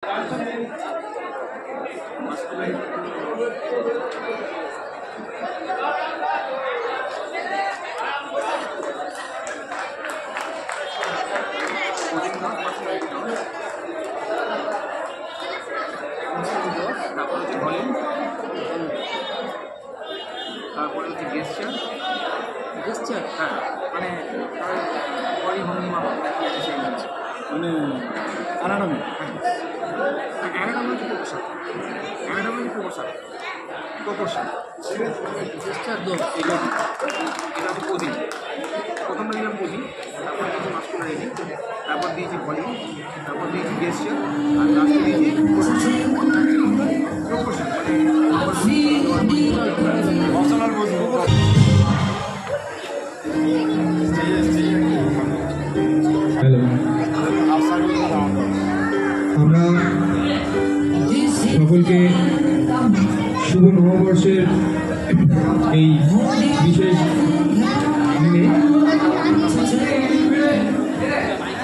তারপরে হচ্ছে গেস্টার হ্যাঁ মানে বডি ভঙ্গিমা কি আছে সেই হচ্ছে মানে অ্যানাটমি অ্যানাটমি হচ্ছে প্রপোর্শন গেস্টার এটা হচ্ছে পোজিং প্রথমে দিলাম পোজিং, তারপর দিয়েছি মাস্কুলারিটি, তারপর দিয়েছি বডি, তারপর দিয়েছি গেস্টার, আর লাস্টে দিয়েছি প্রপোর্শন হ্যালো, আমরা সকলকে শুভ নববর্ষের এই বিশেষ দিনে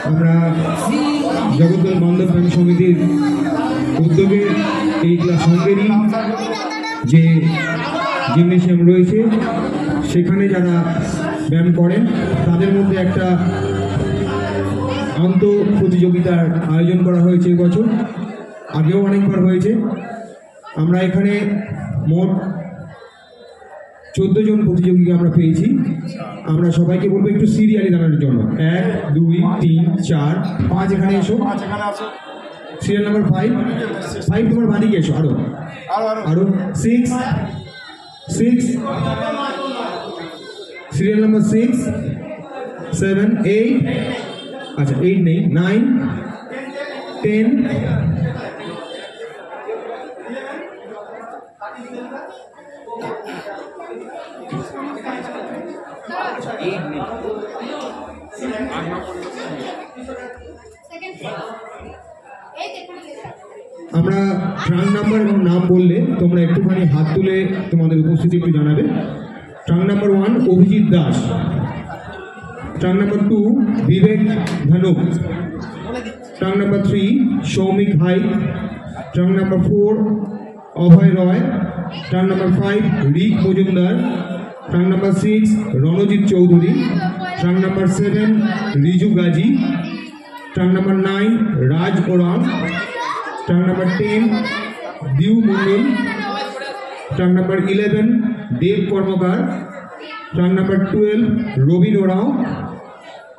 আমরা জগদ্দল বান্ধব ব্যায়াম সমিতির উদ্যোগে এই ক্লাস সঙ্গেরই যে জিমনেশিয়াম রয়েছে সেখানে যারা ব্যায়াম করেন তাদের মধ্যে একটা আন্ত প্রতিযোগিতার আয়োজন করা হয়েছে এবছর, আগেও অনেকবার হয়েছে। আমরা এখানে মোট 14 জন প্রতিযোগীকে আমরা পেয়েছি। আমরা সবাইকে বলবো একটু সিরিয়ালি দাঁড়ানোর জন্য। 1 2 3 4 5 এখানে এসো। সিরিয়াল নাম্বার 5 তোমার বাদিকে এসো। আরো 6 সিরিয়াল নাম্বার 6 7 8 আচ্ছা 8 নেই 9 10 আমরা ট্রাঙ্ক নাম্বার এবং নাম বললে তোমরা একটুখানি হাত তুলে তোমাদের উপস্থিতি একটু জানাবে। Trunk number 1 Abhijit Das, trunk number 2 Bibek Dhanuk, trunk number 3 Soumik Hai, trunk number 4 Abhay Roy, trunk number 5 Rik Majumdar, trunk number 6 Ranjit Chowdhury, trunk number 7 Riju Gazi, trunk number 9 Raj Oram, trunk number 10 Diu Mondal, trunk number 11 Deb Karmakar, trunk number 12 Robin Oraon,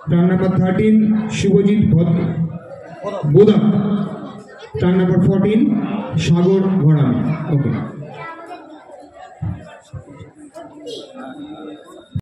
trunk number 13 Subhajit Boda, trunk number 14 Sagar Gharami. ওকে।